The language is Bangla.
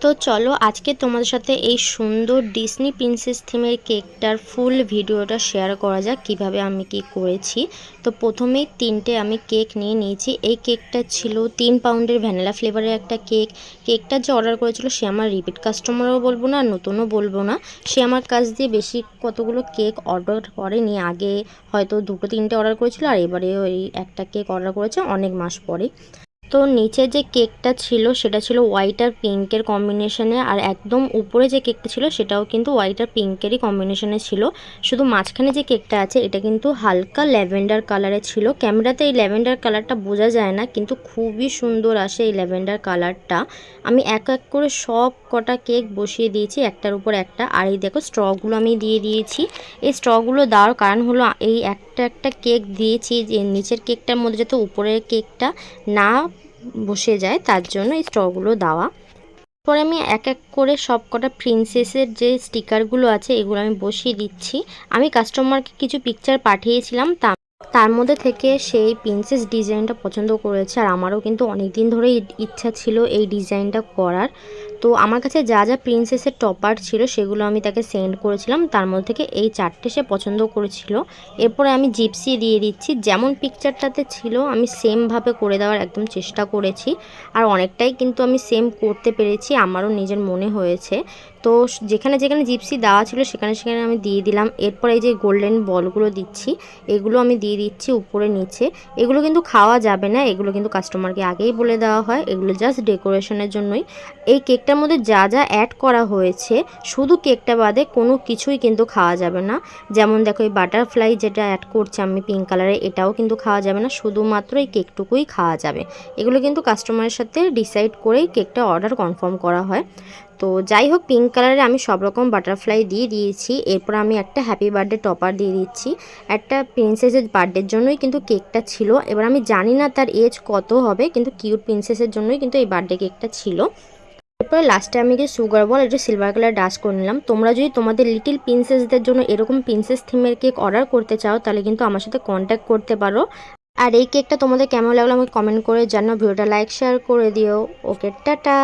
তো চলো আজকে তোমাদের সাথে এই সুন্দর ডিজনি প্রিন্সেস থিমের কেকটার ফুল ভিডিওটা শেয়ার করা যাক কিভাবে আমি কি করেছি। তো প্রথমেই তিনটে আমি কেক নিয়ে নিয়েছি। এই কেকটা ছিল 3 পাউন্ডের ভ্যানিলা ফ্লেভারের একটা কেক। কেকটা যে অর্ডার করেছিল সে আমার রিপিট কাস্টমারও বলবো না, নতুনও বলবো না। সে আমার কাছ দিয়ে বেশি কতগুলো কেক অর্ডার করেনি। আগে হয়তো 2-3টে অর্ডার করেছিল, আর এবারে ওই একটা কেক অর্ডার করেছে অনেক মাস পরে। তো নিচে যে কেকটা ছিল সেটা ছিল হোয়াইট আর পিঙ্কের কম্বিনেশনে, আর একদম উপরে যে কেকটা ছিল সেটাও কিন্তু হোয়াইট আর পিঙ্কেরই কম্বিনেশনে ছিল। শুধু মাঝখানে যে কেকটা আছে এটা কিন্তু হালকা ল্যাভেন্ডার কালারে ছিল। ক্যামেরাতে এই ল্যাভেন্ডার কালারটা বোঝা যায় না, কিন্তু খুবই সুন্দর আসে এই ল্যাভেন্ডার কালারটা। আমি এক এক করে সব কটা কেক বসিয়ে দিয়েছি একটার উপর একটা। আর এই দেখো স্ট্রগুলো আমি দিয়ে দিয়েছি। এই স্ট্রগুলো দেওয়ার কারণ হলো এই একটা একটা কেক দিয়েছি যে নিচের কেকটার মধ্যে যাতে উপরের কেকটা না বসে যায়, তার জন্য এই স্ট্রগুলো দেওয়া। পরে আমি এক এক করে সব কটা প্রিন্সেসের যে স্টিকারগুলো আছে এগুলো আমি বসিয়ে দিচ্ছি। আমি কাস্টমারকে কিছু পিকচার পাঠিয়েছিলাম, তার মধ্যে থেকে সেই প্রিন্সেস ডিজাইনটা পছন্দ করেছে। আর আমারও কিন্তু অনেক দিন ধরেই ইচ্ছা ছিল এই ডিজাইনটা করার। তো আমার কাছে যা যা প্রিন্সেসের টপার ছিল সেগুলো আমি তাকে সেন্ড করেছিলাম, তার মধ্যে থেকে এই 4টে সে পছন্দ করেছিল। এরপরে আমি জিপসি দিয়ে দিচ্ছি, যেমন পিকচারটাতে ছিল আমি সেমভাবে করে দেওয়ার একদম চেষ্টা করেছি। আর অনেকটাই কিন্তু আমি সেম করতে পেরেছি, আমারও নিজের মনে হয়েছে। তো যেখানে যেখানে জিপসি দেওয়া ছিল সেখানে সেখানে আমি দিয়ে দিলাম। এরপর এই যে গোল্ডেন বলগুলো দিচ্ছি, এগুলো আমি দিয়ে দিচ্ছি উপরে নিচে। এগুলো কিন্তু খাওয়া যাবে না, এগুলো কিন্তু কাস্টমারকে আগেই বলে দেওয়া হয়, এগুলো জাস্ট ডেকোরেশনের জন্যই। এই কেকটার মধ্যে যা যা অ্যাড করা হয়েছে শুধু কেকটা বাদে কোনো কিছুই কিন্তু খাওয়া যাবে না। যেমন দেখো এই বাটারফ্লাই যেটা অ্যাড করছি আমি পিঙ্ক কালারে, এটাও কিন্তু খাওয়া যাবে না, শুধুমাত্র এই কেকটুকুই খাওয়া যাবে। এগুলো কিন্তু কাস্টমারের সাথে ডিসাইড করেই কেকটা অর্ডার কনফার্ম করা হয়। তো যাই হোক, পিঙ্ক কালারে আমি সব রকম বাটারফ্লাই দিয়ে দিয়েছি। এরপর আমি একটা হ্যাপি বার্থডে টপার দিয়ে দিচ্ছি। একটা প্রিন্সেসের বার্থডের জন্যই কিন্তু কেকটা ছিল। এবার আমি জানি না তার এজ কত হবে, কিন্তু কিউট প্রিন্সেসের জন্যই কিন্তু এই বার্থডে কেকটা ছিল। এরপরে লাস্টে আমি যে সুগার বল এটা সিলভার কালার ডাস্ট করে নিলাম। তোমরা যদি তোমাদের লিটিল প্রিন্সেসদের জন্য এরকম প্রিন্সেস থিমের কেক অর্ডার করতে চাও তাহলে কিন্তু আমার সাথে কন্ট্যাক্ট করতে পারো। আর এই কেকটা তোমাদের কেমন লাগলো আমাকে কমেন্ট করে জানাও। ভিডিওটা লাইক শেয়ার করে দিও। ওকে, টাটা।